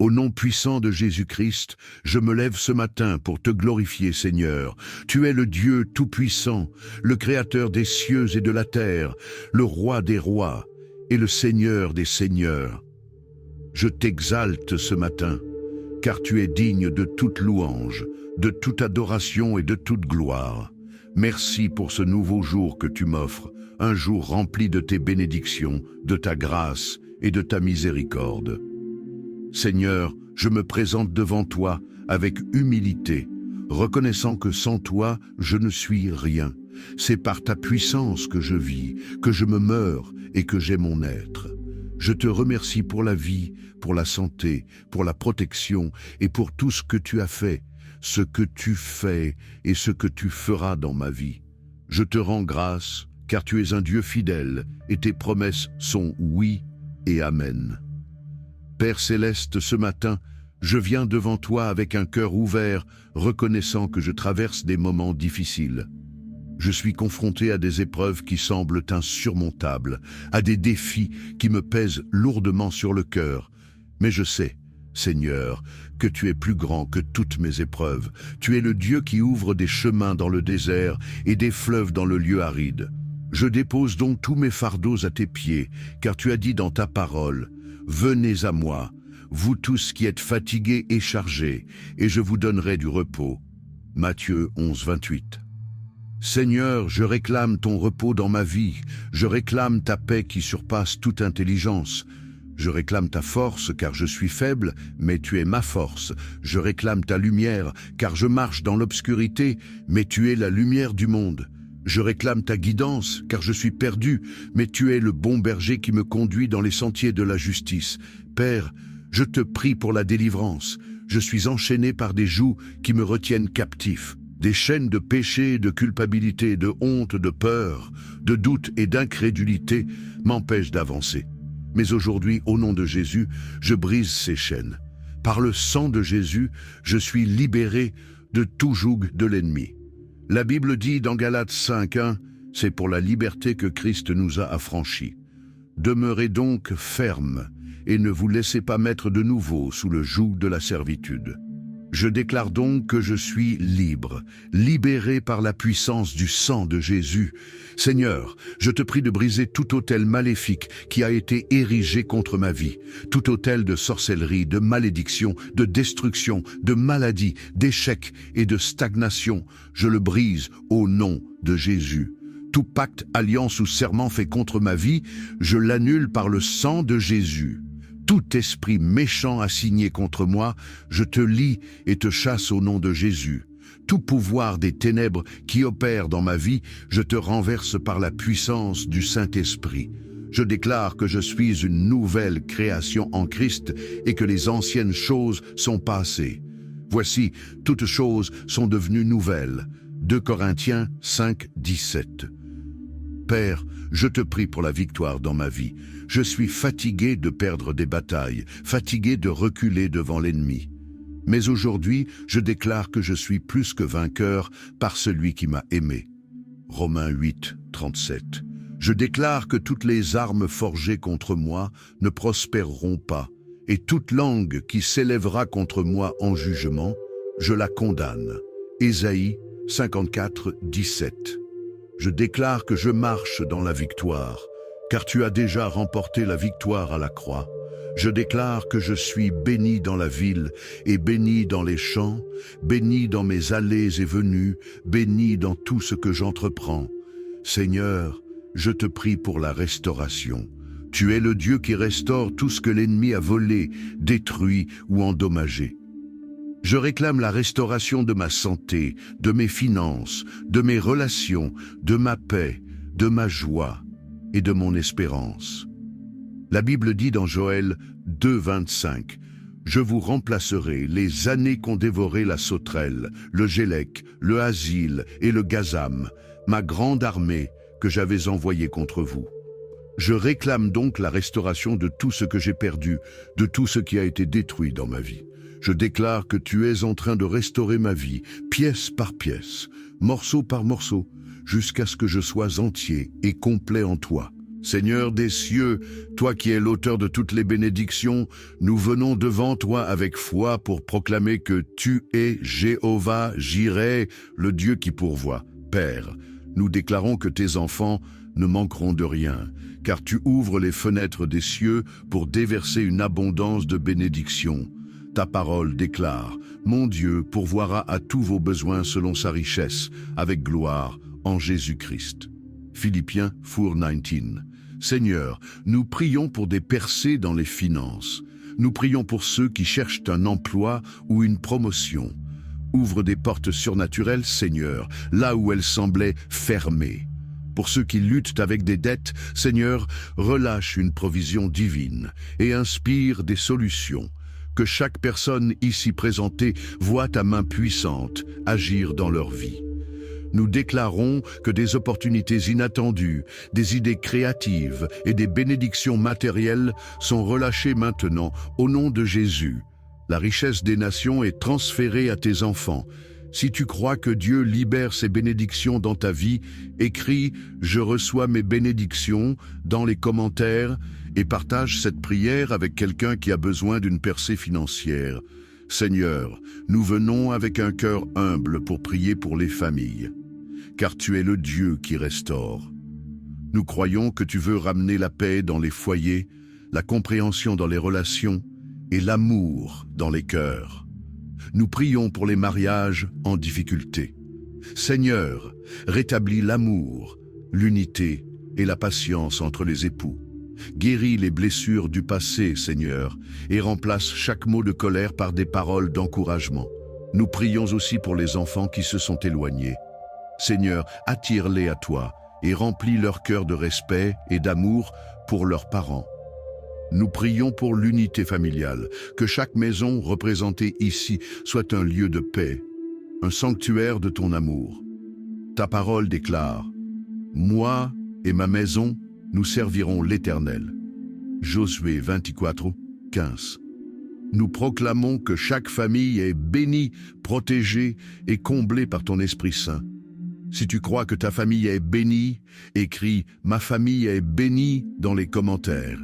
Au nom puissant de Jésus-Christ, je me lève ce matin pour te glorifier, Seigneur. Tu es le Dieu tout-puissant, le Créateur des cieux et de la terre, le Roi des rois et le Seigneur des seigneurs. Je t'exalte ce matin, car tu es digne de toute louange, de toute adoration et de toute gloire. Merci pour ce nouveau jour que tu m'offres, un jour rempli de tes bénédictions, de ta grâce et de ta miséricorde. Seigneur, je me présente devant toi avec humilité, reconnaissant que sans toi, je ne suis rien. C'est par ta puissance que je vis, que je me meurs et que j'ai mon être. Je te remercie pour la vie, pour la santé, pour la protection et pour tout ce que tu as fait, ce que tu fais et ce que tu feras dans ma vie. Je te rends grâce, car tu es un Dieu fidèle et tes promesses sont oui et amen. Père céleste, ce matin, je viens devant toi avec un cœur ouvert, reconnaissant que je traverse des moments difficiles. Je suis confronté à des épreuves qui semblent insurmontables, à des défis qui me pèsent lourdement sur le cœur. Mais je sais, Seigneur, que tu es plus grand que toutes mes épreuves. Tu es le Dieu qui ouvre des chemins dans le désert et des fleuves dans le lieu aride. Je dépose donc tous mes fardeaux à tes pieds, car tu as dit dans ta parole, « Venez à moi, vous tous qui êtes fatigués et chargés, et je vous donnerai du repos. » Matthieu 11, 28. Seigneur, je réclame ton repos dans ma vie, je réclame ta paix qui surpasse toute intelligence. Je réclame ta force car je suis faible, mais tu es ma force. Je réclame ta lumière car je marche dans l'obscurité, mais tu es la lumière du monde. Je réclame ta guidance car je suis perdu, mais tu es le bon berger qui me conduit dans les sentiers de la justice. Père, je te prie pour la délivrance. Je suis enchaîné par des jougs qui me retiennent captif. Des chaînes de péché, de culpabilité, de honte, de peur, de doute et d'incrédulité m'empêchent d'avancer. Mais aujourd'hui, au nom de Jésus, je brise ces chaînes. Par le sang de Jésus, je suis libéré de tout joug de l'ennemi. La Bible dit dans Galates 5:1, c'est pour la liberté que Christ nous a affranchis. Demeurez donc fermes et ne vous laissez pas mettre de nouveau sous le joug de la servitude. Je déclare donc que je suis libre, libéré par la puissance du sang de Jésus. Seigneur, je te prie de briser tout autel maléfique qui a été érigé contre ma vie, tout autel de sorcellerie, de malédiction, de destruction, de maladie, d'échec et de stagnation. Je le brise au nom de Jésus. Tout pacte, alliance ou serment fait contre ma vie, je l'annule par le sang de Jésus. Tout esprit méchant assigné contre moi, je te lie et te chasse au nom de Jésus. Tout pouvoir des ténèbres qui opère dans ma vie, je te renverse par la puissance du Saint-Esprit. Je déclare que je suis une nouvelle création en Christ et que les anciennes choses sont passées. Voici, toutes choses sont devenues nouvelles. 2 Corinthiens 5, 17. Père, je te prie pour la victoire dans ma vie. Je suis fatigué de perdre des batailles, fatigué de reculer devant l'ennemi. Mais aujourd'hui, je déclare que je suis plus que vainqueur par celui qui m'a aimé. Romains 8, 37. Je déclare que toutes les armes forgées contre moi ne prospéreront pas, et toute langue qui s'élèvera contre moi en jugement, je la condamne. Ésaïe 54, 17. Je déclare que je marche dans la victoire, car tu as déjà remporté la victoire à la croix. Je déclare que je suis béni dans la ville et béni dans les champs, béni dans mes allées et venues, béni dans tout ce que j'entreprends. Seigneur, je te prie pour la restauration. Tu es le Dieu qui restaure tout ce que l'ennemi a volé, détruit ou endommagé. Je réclame la restauration de ma santé, de mes finances, de mes relations, de ma paix, de ma joie et de mon espérance. La Bible dit dans Joël 2, 25, « Je vous remplacerai les années qu'ont dévoré la sauterelle, le gélec, le asile et le gazam, ma grande armée que j'avais envoyée contre vous. » Je réclame donc la restauration de tout ce que j'ai perdu, de tout ce qui a été détruit dans ma vie. Je déclare que tu es en train de restaurer ma vie, pièce par pièce, morceau par morceau, jusqu'à ce que je sois entier et complet en toi. Seigneur des cieux, toi qui es l'auteur de toutes les bénédictions, nous venons devant toi avec foi pour proclamer que tu es Jéhovah Jireh, le Dieu qui pourvoit. Père, nous déclarons que tes enfants ne manqueront de rien, car tu ouvres les fenêtres des cieux pour déverser une abondance de bénédictions. Ta parole déclare, mon Dieu pourvoira à tous vos besoins selon sa richesse, avec gloire, en Jésus-Christ. Philippiens 4:19. Seigneur, nous prions pour des percées dans les finances. Nous prions pour ceux qui cherchent un emploi ou une promotion. Ouvre des portes surnaturelles, Seigneur, là où elles semblaient fermées. Pour ceux qui luttent avec des dettes, Seigneur, relâche une provision divine et inspire des solutions. Que chaque personne ici présentée voit ta main puissante agir dans leur vie. Nous déclarons que des opportunités inattendues, des idées créatives et des bénédictions matérielles sont relâchées maintenant au nom de Jésus. La richesse des nations est transférée à tes enfants. Si tu crois que Dieu libère ses bénédictions dans ta vie, écris « Je reçois mes bénédictions » dans les commentaires et partage cette prière avec quelqu'un qui a besoin d'une percée financière. Seigneur, nous venons avec un cœur humble pour prier pour les familles, car tu es le Dieu qui restaure. Nous croyons que tu veux ramener la paix dans les foyers, la compréhension dans les relations et l'amour dans les cœurs. Nous prions pour les mariages en difficulté. Seigneur, rétablis l'amour, l'unité et la patience entre les époux. Guéris les blessures du passé, Seigneur, et remplace chaque mot de colère par des paroles d'encouragement. Nous prions aussi pour les enfants qui se sont éloignés. Seigneur, attire-les à toi et remplis leur cœur de respect et d'amour pour leurs parents. Nous prions pour l'unité familiale, que chaque maison représentée ici soit un lieu de paix, un sanctuaire de ton amour. Ta parole déclare « Moi et ma maison, nous servirons l'Éternel ». Josué 24:15. Nous proclamons que chaque famille est bénie, protégée et comblée par ton Esprit Saint. Si tu crois que ta famille est bénie, écris « Ma famille est bénie » dans les commentaires.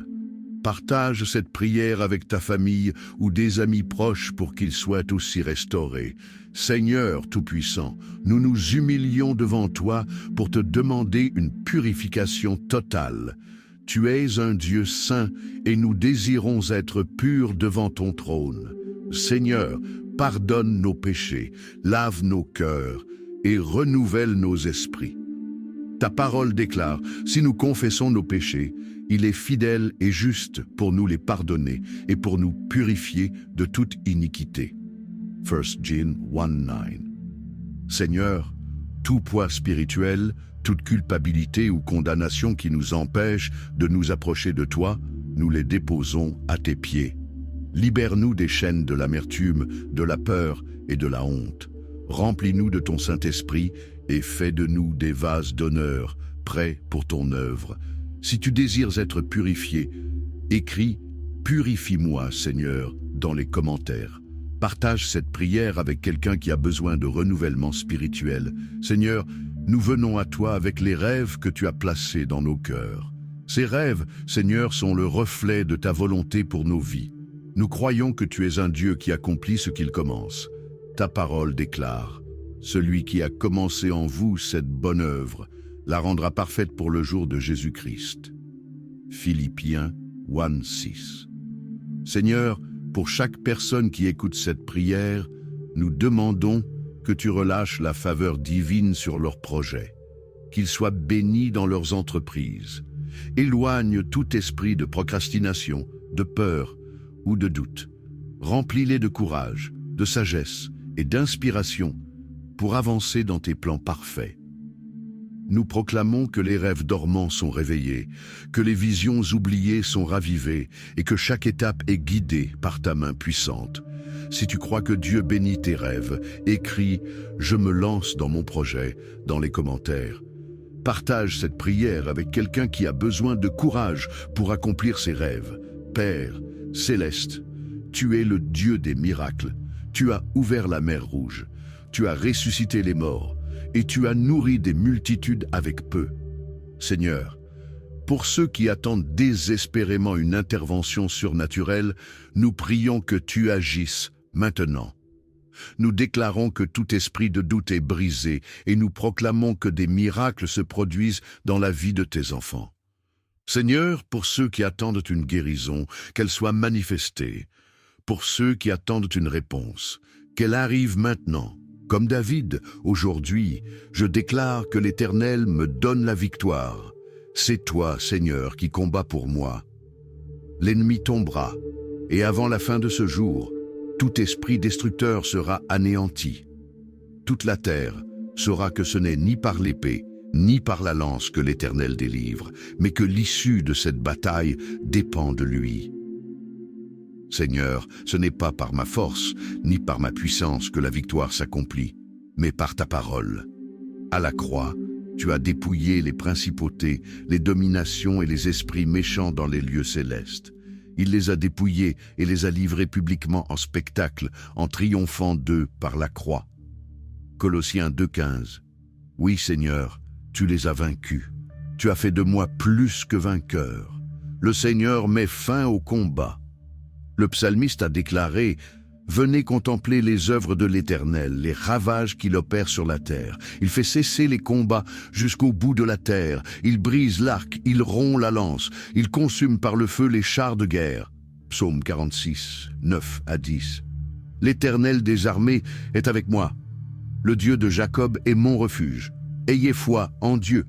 Partage cette prière avec ta famille ou des amis proches pour qu'ils soient aussi restaurés. Seigneur Tout-Puissant, nous nous humilions devant toi pour te demander une purification totale. Tu es un Dieu saint et nous désirons être purs devant ton trône. Seigneur, pardonne nos péchés, lave nos cœurs et renouvelle nos esprits. Ta parole déclare, si nous confessons nos péchés, il est fidèle et juste pour nous les pardonner et pour nous purifier de toute iniquité. 1 John 1:9. Seigneur, tout poids spirituel, toute culpabilité ou condamnation qui nous empêche de nous approcher de toi, nous les déposons à tes pieds. Libère-nous des chaînes de l'amertume, de la peur et de la honte. Remplis-nous de ton Saint-Esprit et fais de nous des vases d'honneur, prêts pour ton œuvre. Si tu désires être purifié, écris « Purifie-moi, Seigneur » dans les commentaires. Partage cette prière avec quelqu'un qui a besoin de renouvellement spirituel. Seigneur, nous venons à toi avec les rêves que tu as placés dans nos cœurs. Ces rêves, Seigneur, sont le reflet de ta volonté pour nos vies. Nous croyons que tu es un Dieu qui accomplit ce qu'il commence. Ta parole déclare « Celui qui a commencé en vous cette bonne œuvre, la rendra parfaite pour le jour de Jésus-Christ. » Philippiens 1:6. Seigneur, pour chaque personne qui écoute cette prière, nous demandons que tu relâches la faveur divine sur leurs projets, qu'ils soient bénis dans leurs entreprises. Éloigne tout esprit de procrastination, de peur ou de doute. Remplis-les de courage, de sagesse et d'inspiration pour avancer dans tes plans parfaits. Nous proclamons que les rêves dormants sont réveillés, que les visions oubliées sont ravivées et que chaque étape est guidée par ta main puissante. Si tu crois que Dieu bénit tes rêves, écris « Je me lance dans mon projet » dans les commentaires. Partage cette prière avec quelqu'un qui a besoin de courage pour accomplir ses rêves. Père céleste, tu es le Dieu des miracles. Tu as ouvert la mer Rouge. Tu as ressuscité les morts. Et tu as nourri des multitudes avec peu. Seigneur, Pour ceux qui attendent désespérément une intervention surnaturelle, nous prions que tu agisses maintenant. Nous déclarons que tout esprit de doute est brisé et nous proclamons que des miracles se produisent dans la vie de tes enfants. Seigneur, pour ceux qui attendent une guérison, qu'elle soit manifestée. Pour ceux qui attendent une réponse, qu'elle arrive maintenant. Comme David, aujourd'hui, je déclare que l'Éternel me donne la victoire. C'est toi, Seigneur, qui combats pour moi. L'ennemi tombera, et avant la fin de ce jour, tout esprit destructeur sera anéanti. Toute la terre saura que ce n'est ni par l'épée, ni par la lance que l'Éternel délivre, mais que l'issue de cette bataille dépend de lui. Seigneur, ce n'est pas par ma force, ni par ma puissance que la victoire s'accomplit, mais par ta parole. À la croix, tu as dépouillé les principautés, les dominations et les esprits méchants dans les lieux célestes. Il les a dépouillés et les a livrés publiquement en spectacle, en triomphant d'eux par la croix. Colossiens 2,15. Oui, Seigneur, tu les as vaincus. Tu as fait de moi plus que vainqueur. Le Seigneur met fin au combat. Le psalmiste a déclaré « Venez contempler les œuvres de l'Éternel, les ravages qu'il opère sur la terre. Il fait cesser les combats jusqu'au bout de la terre. Il brise l'arc, il rompt la lance. Il consume par le feu les chars de guerre. » Psaume 46, 9 à 10. L'Éternel des armées est avec moi. Le Dieu de Jacob est mon refuge. Ayez foi en Dieu.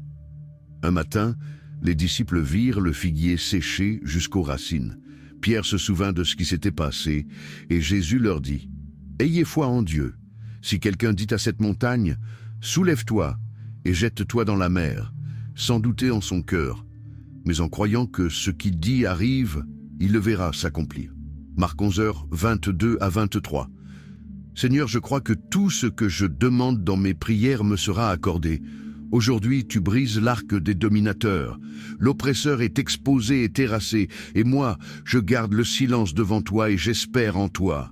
Un matin, les disciples virent le figuier séché jusqu'aux racines. Pierre se souvint de ce qui s'était passé, et Jésus leur dit « Ayez foi en Dieu. Si quelqu'un dit à cette montagne, « Soulève-toi et jette-toi dans la mer », sans douter en son cœur, mais en croyant que ce qu'il dit arrive, il le verra s'accomplir. » Marc 11h, 22 à 23. Seigneur, je crois que tout ce que je demande dans mes prières me sera accordé. Aujourd'hui, tu brises l'arc des dominateurs. L'oppresseur est exposé et terrassé, et moi, je garde le silence devant toi et j'espère en toi.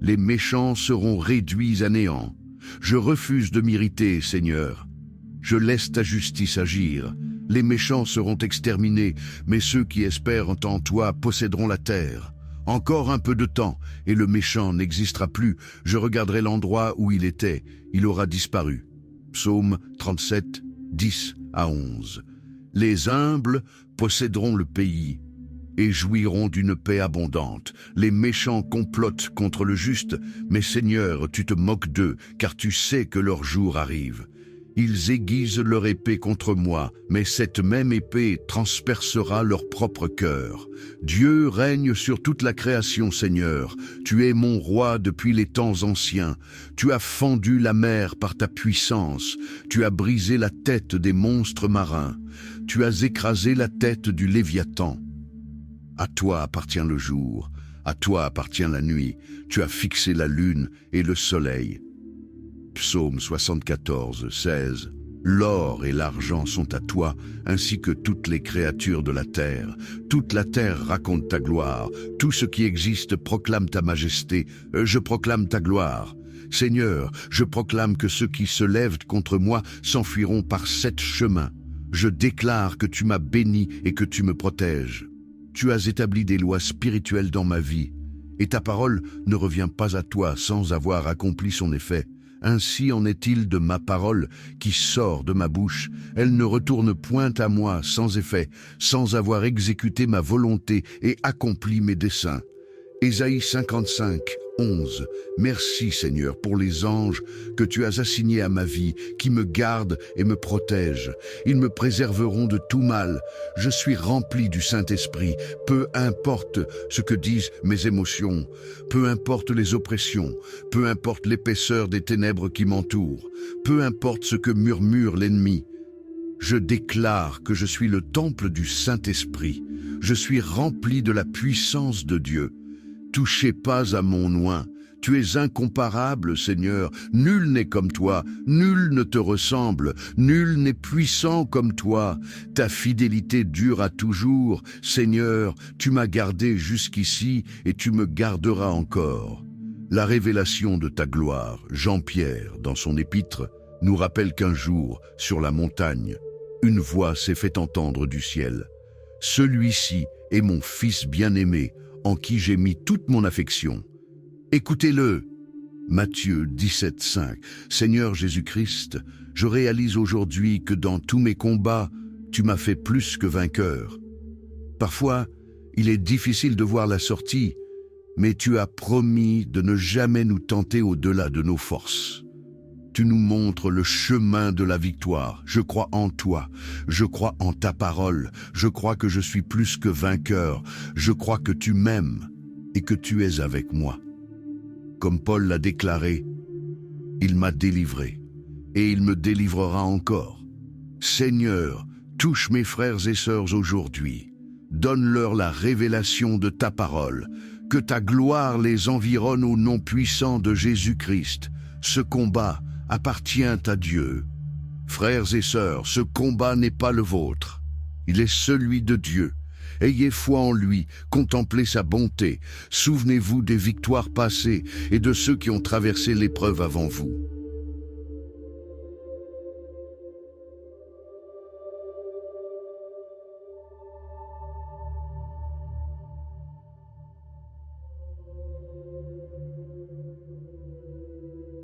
Les méchants seront réduits à néant. Je refuse de m'irriter, Seigneur. Je laisse ta justice agir. Les méchants seront exterminés, mais ceux qui espèrent en toi posséderont la terre. Encore un peu de temps, et le méchant n'existera plus. Je regarderai l'endroit où il était. Il aura disparu. Psaume 37, 10 à 11. Les humbles posséderont le pays et jouiront d'une paix abondante. Les méchants complotent contre le juste, mais Seigneur, tu te moques d'eux, car tu sais que leur jour arrive. Ils aiguisent leur épée contre moi, mais cette même épée transpercera leur propre cœur. Dieu règne sur toute la création, Seigneur. Tu es mon roi depuis les temps anciens. Tu as fendu la mer par ta puissance. Tu as brisé la tête des monstres marins. Tu as écrasé la tête du Léviathan. À toi appartient le jour, à toi appartient la nuit. Tu as fixé la lune et le soleil. Psaume 74, 16. L'or et l'argent sont à toi, ainsi que toutes les créatures de la terre. Toute la terre raconte ta gloire. Tout ce qui existe proclame ta majesté. Je proclame ta gloire. Seigneur, je proclame que ceux qui se lèvent contre moi s'enfuiront par 7 chemins. Je déclare que tu m'as béni et que tu me protèges. Tu as établi des lois spirituelles dans ma vie, et ta parole ne revient pas à toi sans avoir accompli son effet. Ainsi en est-il de ma parole qui sort de ma bouche. Elle ne retourne point à moi sans effet, sans avoir exécuté ma volonté et accompli mes desseins. Ésaïe 55, 11. Merci Seigneur pour les anges que tu as assignés à ma vie, qui me gardent et me protègent. Ils me préserveront de tout mal. Je suis rempli du Saint-Esprit. Peu importe ce que disent mes émotions, peu importe les oppressions, peu importe l'épaisseur des ténèbres qui m'entourent, peu importe ce que murmure l'ennemi. Je déclare que je suis le temple du Saint-Esprit. Je suis rempli de la puissance de Dieu. Touchez pas à mon oint. Tu es incomparable, Seigneur. Nul n'est comme toi, nul ne te ressemble, nul n'est puissant comme toi. Ta fidélité dure à toujours. Seigneur, tu m'as gardé jusqu'ici et tu me garderas encore. La révélation de ta gloire, Jean-Pierre, dans son épître, nous rappelle qu'un jour, sur la montagne, une voix s'est fait entendre du ciel. Celui-ci est mon Fils bien-aimé, en qui j'ai mis toute mon affection. Écoutez-le. Matthieu 17,5. Seigneur Jésus-Christ, je réalise aujourd'hui que dans tous mes combats, tu m'as fait plus que vainqueur. Parfois, il est difficile de voir la sortie, mais tu as promis de ne jamais nous tenter au-delà de nos forces. Tu nous montres le chemin de la victoire. Je crois en toi, je crois en ta parole, je crois que je suis plus que vainqueur, je crois que tu m'aimes et que tu es avec moi. Comme Paul l'a déclaré, il m'a délivré et il me délivrera encore. Seigneur, touche mes frères et sœurs aujourd'hui. Donne-leur la révélation de ta parole. Que ta gloire les environne au nom puissant de Jésus-Christ. Ce combat appartient à Dieu. Frères et sœurs, ce combat n'est pas le vôtre. Il est celui de Dieu. Ayez foi en lui, contemplez sa bonté. Souvenez-vous des victoires passées et de ceux qui ont traversé l'épreuve avant vous.